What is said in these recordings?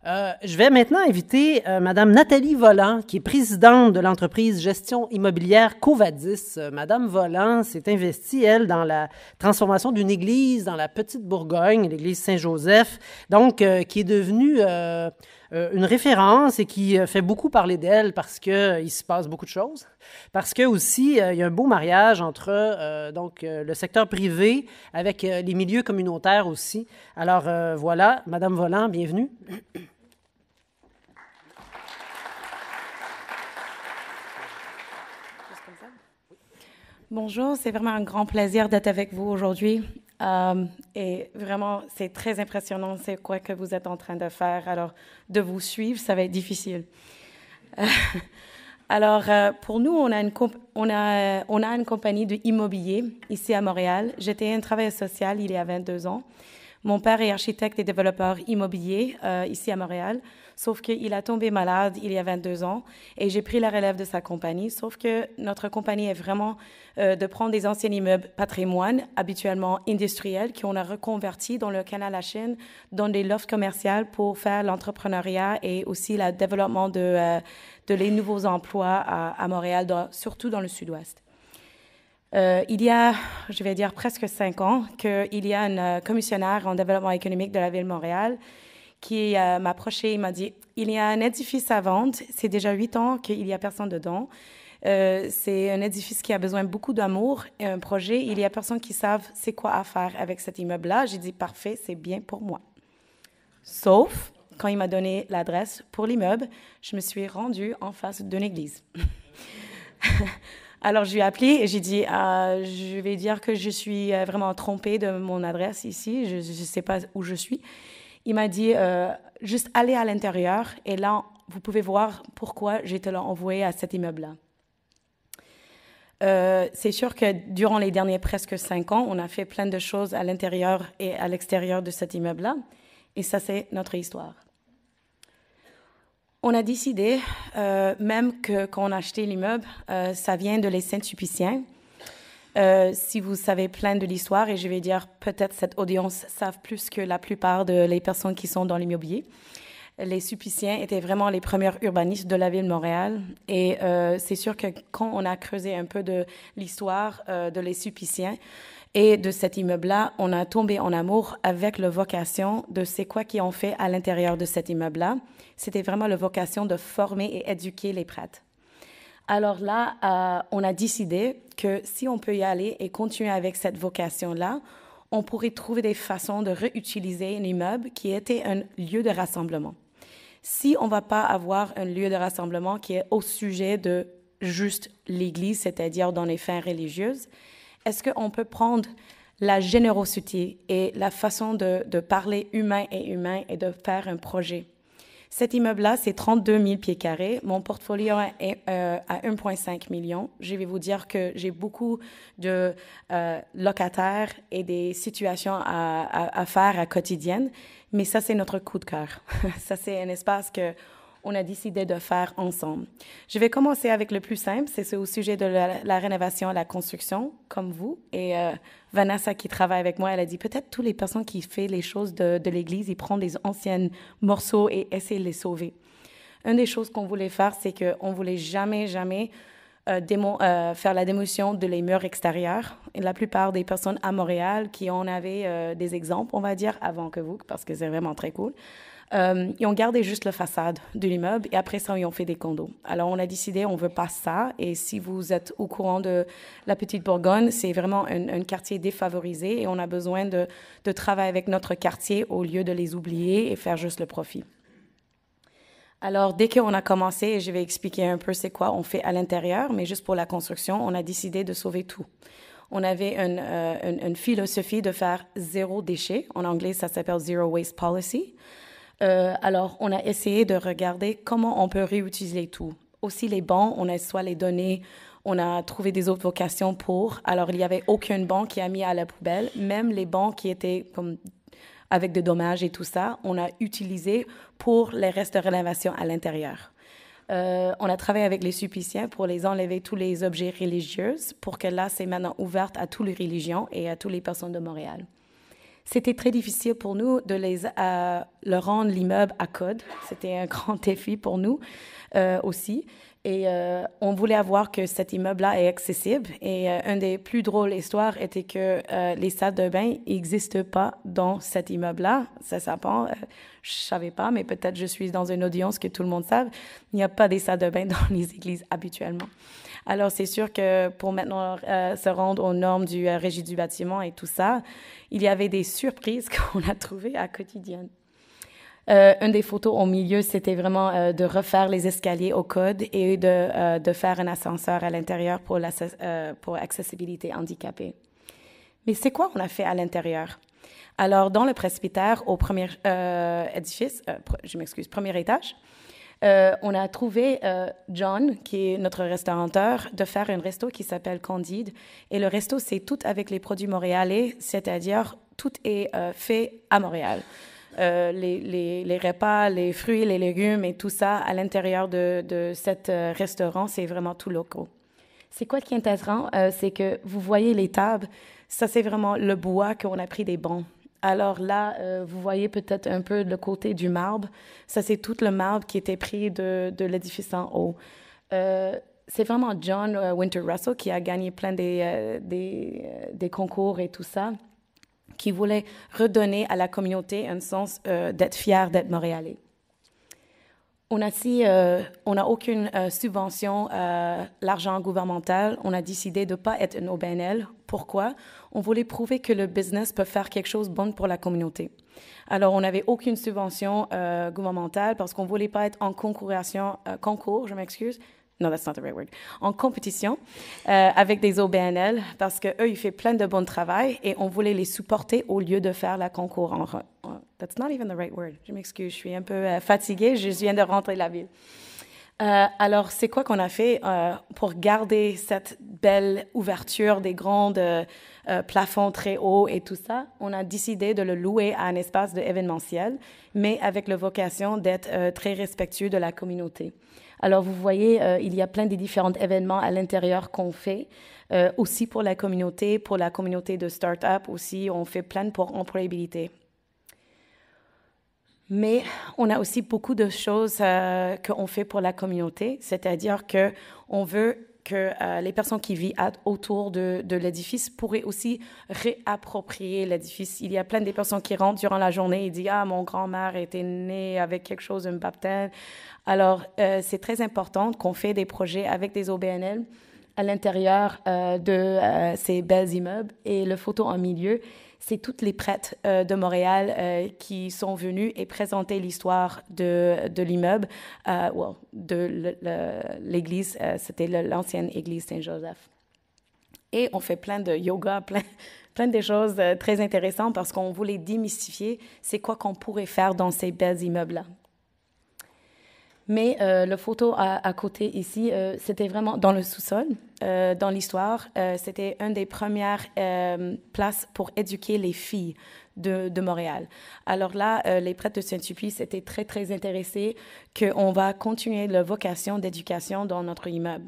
Je vais maintenant inviter Madame Nathalie Volant, qui est présidente de l'entreprise gestion immobilière Covadis. Madame Volant s'est investie, elle, dans la transformation d'une église dans la Petite Bourgogne, l'église Saint-Joseph, donc qui est devenue une référence et qui fait beaucoup parler d'elle parce qu'il se passe beaucoup de choses. Parce que aussi, il y a un beau mariage entre le secteur privé avec les milieux communautaires aussi. Alors voilà, Madame Volant, bienvenue. Bonjour, c'est vraiment un grand plaisir d'être avec vous aujourd'hui. Et vraiment, c'est très impressionnant, c'est quoi que vous êtes en train de faire. Alors, de vous suivre, ça va être difficile. Pour nous, on a une compagnie d'immobilier ici à Montréal. J'étais un travailleur social il y a 22 ans. Mon père est architecte et développeur immobilier ici à Montréal, sauf qu'il a tombé malade il y a 22 ans et j'ai pris la relève de sa compagnie, sauf que notre compagnie est vraiment de prendre des anciens immeubles patrimoine, habituellement industriels, qu'on a reconvertis dans le canal à Chine, dans des lofts commerciaux pour faire l'entrepreneuriat et aussi le développement de les nouveaux emplois à Montréal, surtout dans le sud-ouest. Il y a, je vais dire, presque 5 ans, qu'il y a un commissionnaire en développement économique de la Ville de Montréal qui m'a approché et m'a dit « Il y a un édifice à vendre, c'est déjà 8 ans qu'il n'y a personne dedans. C'est un édifice qui a besoin de beaucoup d'amour et un projet. Il y a personne qui savent c'est quoi à faire avec cet immeuble-là. » J'ai dit « Parfait, c'est bien pour moi. » Sauf quand il m'a donné l'adresse pour l'immeuble, je me suis rendue en face d'une église. Alors, je lui ai appelé et j'ai dit, je vais dire que je suis vraiment trompée de mon adresse ici, je ne sais pas où je suis. Il m'a dit, juste allez à l'intérieur et là, vous pouvez voir pourquoi j'ai été envoyé à cet immeuble-là. C'est sûr que durant les derniers presque 5 ans, on a fait plein de choses à l'intérieur et à l'extérieur de cet immeuble-là. Et ça, c'est notre histoire. On a décidé, même que quand on a acheté l'immeuble, ça vient de les Saint-Sulpiciens. Si vous savez plein de l'histoire, et je vais dire peut-être cette audience savent plus que la plupart des personnes qui sont dans l'immobilier. Les Sulpiciens étaient vraiment les premiers urbanistes de la ville de Montréal. Et c'est sûr que quand on a creusé un peu de l'histoire de les Sulpiciens et de cet immeuble-là, on a tombé en amour avec la vocation de c'est quoi qu'ils ont fait à l'intérieur de cet immeuble-là. C'était vraiment la vocation de former et éduquer les prêtres. Alors là, on a décidé que si on peut y aller et continuer avec cette vocation-là, on pourrait trouver des façons de réutiliser un immeuble qui était un lieu de rassemblement. Si on ne va pas avoir un lieu de rassemblement qui est au sujet de juste l'Église, c'est-à-dire dans les fins religieuses, est-ce qu'on peut prendre la générosité et la façon de parler humain et de faire un projet? Cet immeuble-là, c'est 32 000 pieds carrés. Mon portfolio est à 1,5 million. Je vais vous dire que j'ai beaucoup de locataires et des situations à faire à quotidienne, mais ça, c'est notre coup de cœur. Ça, c'est un espace qu'on a décidé de faire ensemble. Je vais commencer avec le plus simple, c'est au sujet de la rénovation et la construction, comme vous. Et Vanessa, qui travaille avec moi, elle a dit peut-être toutes les personnes qui font les choses de l'Église, ils prennent des anciens morceaux et essaient de les sauver. Une des choses qu'on voulait faire, c'est qu'on ne voulait jamais faire la démolition de les murs extérieurs. Et la plupart des personnes à Montréal qui en avaient des exemples, on va dire, avant que vous, parce que c'est vraiment très cool, ils ont gardé juste la façade de l'immeuble et après ça, ils ont fait des condos. Alors, on a décidé, on veut pas ça. Et si vous êtes au courant de la Petite Bourgogne, c'est vraiment un quartier défavorisé et on a besoin de travailler avec notre quartier au lieu de les oublier et faire juste le profit. Alors, dès qu'on a commencé, et je vais expliquer un peu c'est quoi on fait à l'intérieur, mais juste pour la construction, on a décidé de sauver tout. On avait une philosophie de faire zéro déchet. En anglais, ça s'appelle Zero Waste Policy. Alors, on a essayé de regarder comment on peut réutiliser tout. Aussi, les bancs, on a soit les donné, on a trouvé des autres vocations pour. Alors, il n'y avait aucun banc qui a mis à la poubelle. Même les bancs qui étaient comme avec des dommages et tout ça, on a utilisé pour les restes de rénovation à l'intérieur. On a travaillé avec les Sulpiciens pour les enlever tous les objets religieux, pour que là, c'est maintenant ouvert à toutes les religions et à toutes les personnes de Montréal. C'était très difficile pour nous de le rendre l'immeuble à code. C'était un grand défi pour nous aussi. Et on voulait avoir que cet immeuble-là est accessible. Et une des plus drôles histoires était que les salles de bain n'existent pas dans cet immeuble-là. Ça s'apprend. Je savais pas, mais peut-être je suis dans une audience que tout le monde sait. Il n'y a pas des salles de bain dans les églises habituellement. Alors, c'est sûr que pour maintenant se rendre aux normes du Régie du bâtiment et tout ça, il y avait des surprises qu'on a trouvées à quotidienne. Une des photos au milieu, c'était vraiment de refaire les escaliers au code et de faire un ascenseur à l'intérieur pour accessibilité handicapée. Mais c'est quoi on a fait à l'intérieur? Alors, dans le presbytère, au premier premier étage, on a trouvé John, qui est notre restaurateur, de faire un resto qui s'appelle Candide. Et le resto, c'est tout avec les produits montréalais, c'est-à-dire tout est fait à Montréal. Les repas, les fruits, les légumes et tout ça à l'intérieur de cet restaurant, c'est vraiment tout local. C'est quoi qui est intéressant? C'est que vous voyez les tables, ça c'est vraiment le bois qu'on a pris des bancs. Alors là, vous voyez peut-être un peu le côté du marbre. Ça, c'est tout le marbre qui était pris de l'édifice en haut. C'est vraiment John Winter Russell qui a gagné plein des concours et tout ça, qui voulait redonner à la communauté un sens d'être fier d'être montréalais. On n'a aucune subvention, l'argent gouvernemental. On a décidé de ne pas être une OBNL. Pourquoi? On voulait prouver que le business peut faire quelque chose de bon pour la communauté. Alors, on n'avait aucune subvention gouvernementale parce qu'on ne voulait pas être en concours, No, that's not the right word. En compétition avec des OBNL parce qu'eux, ils font plein de bon travail et on voulait les supporter au lieu de faire la concours. That's not even the right word. Je m'excuse, je suis un peu fatiguée, je viens de rentrer de la ville. Alors, c'est quoi qu'on a fait pour garder cette belle ouverture des grands plafonds très hauts et tout ça? On a décidé de le louer à un espace événementiel, mais avec la vocation d'être très respectueux de la communauté. Alors, vous voyez, il y a plein de différents événements à l'intérieur qu'on fait, aussi pour la communauté de start-up aussi, on fait plein pour employabilité. Mais on a aussi beaucoup de choses qu'on fait pour la communauté, c'est-à-dire qu'on veut que les personnes qui vivent autour de l'édifice pourraient aussi réapproprier l'édifice. Il y a plein de personnes qui rentrent durant la journée et disent « Ah, mon grand-mère était née avec quelque chose, un baptême. » Alors, c'est très important qu'on fait des projets avec des OBNL à l'intérieur de ces belles immeubles. Et le photo en milieu, c'est toutes les prêtres de Montréal qui sont venus et présenter l'histoire de l'immeuble, de l'église, c'était l'ancienne église Saint-Joseph. Et on fait plein de yoga, plein de choses très intéressantes parce qu'on voulait démystifier c'est quoi qu'on pourrait faire dans ces belles immeubles-là. Mais la photo à côté ici, c'était vraiment dans le sous-sol. Dans l'histoire, c'était une des premières places pour éduquer les filles de Montréal. Alors là, les prêtres de Saint-Sulpice étaient très, très intéressés qu'on va continuer la vocation d'éducation dans notre immeuble.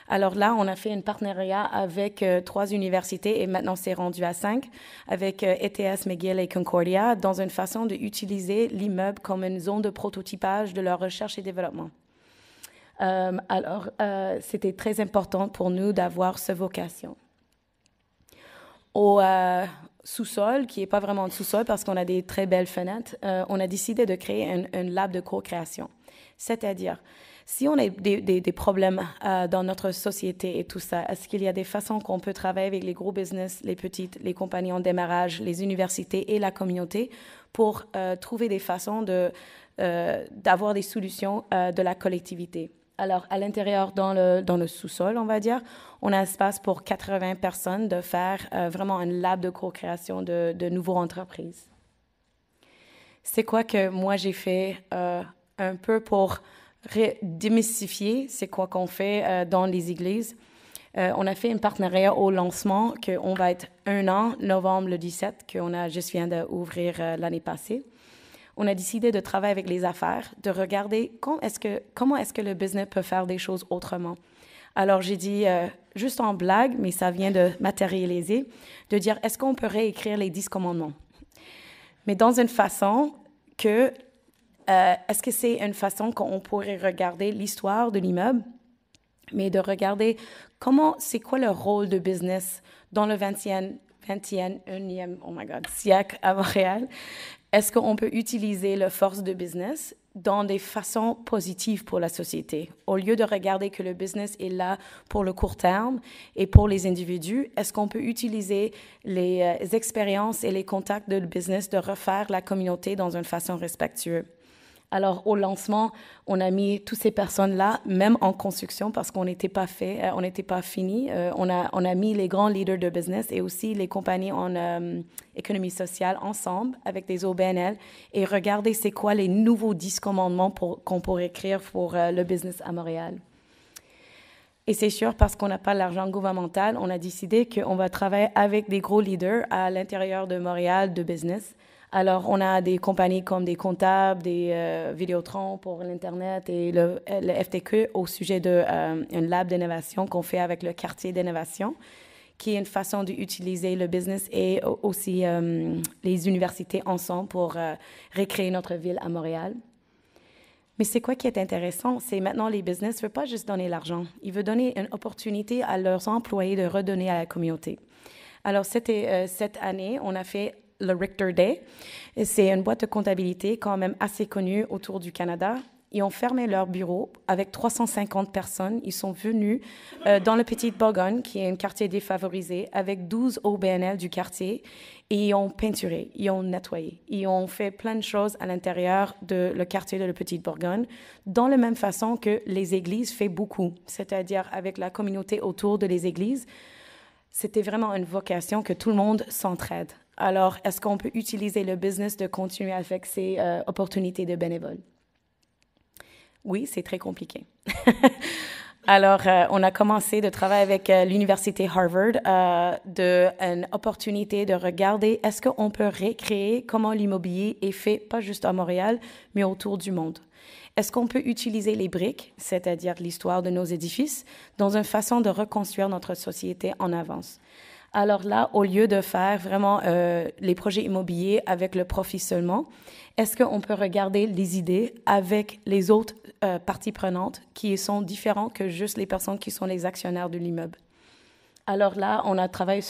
Alors là, on a fait un partenariat avec 3 universités et maintenant c'est rendu à 5, avec ETS, McGill et Concordia, dans une façon d'utiliser l'immeuble comme une zone de prototypage de leur recherche et développement. Alors, c'était très important pour nous d'avoir cette vocation. Au sous-sol, qui n'est pas vraiment un sous-sol parce qu'on a des très belles fenêtres, on a décidé de créer un lab de co-création. C'est-à-dire, si on a des problèmes dans notre société et tout ça, est-ce qu'il y a des façons qu'on peut travailler avec les gros business, les petites, les compagnies en démarrage, les universités et la communauté pour trouver des façons d'avoir des solutions de la collectivité? Alors, à l'intérieur, dans le sous-sol, on va dire, on a espace pour 80 personnes de faire vraiment un lab de co-création de nouvelles entreprises. C'est quoi que moi, j'ai fait un peu pour démystifier c'est quoi qu'on fait dans les églises. On a fait un partenariat au lancement qu'on va être 1 an, novembre le 17, que je viens d'ouvrir l'année passée. On a décidé de travailler avec les affaires, de regarder comment est-ce que le business peut faire des choses autrement. Alors, j'ai dit, juste en blague, mais ça vient de matérialiser, de dire, est-ce qu'on peut réécrire les 10 commandements? Mais dans une façon que, est-ce que c'est une façon qu'on pourrait regarder l'histoire de l'immeuble, mais de regarder c'est quoi le rôle de business dans le 21e, oh my God, siècle à Montréal? Est-ce qu'on peut utiliser la force de business dans des façons positives pour la société? Au lieu de regarder que le business est là pour le court terme et pour les individus, est-ce qu'on peut utiliser les expériences et les contacts de business de refaire la communauté dans une façon respectueuse? Alors, au lancement, on a mis toutes ces personnes-là, même en construction, parce qu'on n'était pas fini. On a mis les grands leaders de business et aussi les compagnies en économie sociale ensemble avec des OBNL et regarder c'est quoi les nouveaux 10 commandements qu'on pourrait écrire pour le business à Montréal. Et c'est sûr, parce qu'on n'a pas l'argent gouvernemental, on a décidé qu'on va travailler avec des gros leaders à l'intérieur de Montréal de business. Alors, on a des compagnies comme des comptables, des Vidéotron pour l'Internet et le FTQ au sujet d'un lab d'innovation qu'on fait avec le quartier d'innovation, qui est une façon d'utiliser le business et aussi les universités ensemble pour recréer notre ville à Montréal. Mais c'est quoi qui est intéressant? C'est maintenant les business ne veulent pas juste donner l'argent. Ils veulent donner une opportunité à leurs employés de redonner à la communauté. Alors, cette année, on a fait le Richter Day. C'est une boîte de comptabilité quand même assez connue autour du Canada. Ils ont fermé leur bureau avec 350 personnes. Ils sont venus dans le Petite-Bourgogne, qui est un quartier défavorisé, avec 12 OBNL du quartier. Et ils ont peinturé, ils ont nettoyé. Ils ont fait plein de choses à l'intérieur de le quartier de la Petite-Bourgogne, dans la même façon que les églises font beaucoup, c'est-à-dire avec la communauté autour de les églises. C'était vraiment une vocation que tout le monde s'entraide. Alors, est-ce qu'on peut utiliser le business de continuer avec ces opportunités de bénévoles? Oui, c'est très compliqué. Alors, on a commencé de travailler avec l'Université Harvard une opportunité de regarder est-ce qu'on peut recréer comment l'immobilier est fait, pas juste à Montréal, mais autour du monde. Est-ce qu'on peut utiliser les briques, c'est-à-dire l'histoire de nos édifices, dans une façon de reconstruire notre société en avance? Alors là, au lieu de faire vraiment les projets immobiliers avec le profit seulement, est-ce qu'on peut regarder les idées avec les autres parties prenantes qui sont différentes que juste les personnes qui sont les actionnaires de l'immeuble? Alors là, on a travaillé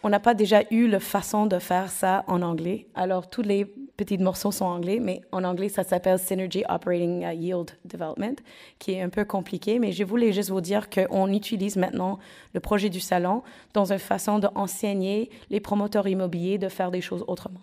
on n'a pas déjà eu la façon de faire ça en anglais. Alors, tous les petits morceaux sont en anglais, mais en anglais, ça s'appelle Synergy Operating Yield Development, qui est un peu compliqué. Mais je voulais juste vous dire qu'on utilise maintenant le projet du salon dans une façon d'enseigner les promoteurs immobiliers de faire des choses autrement.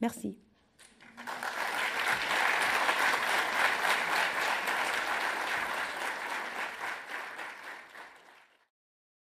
Merci.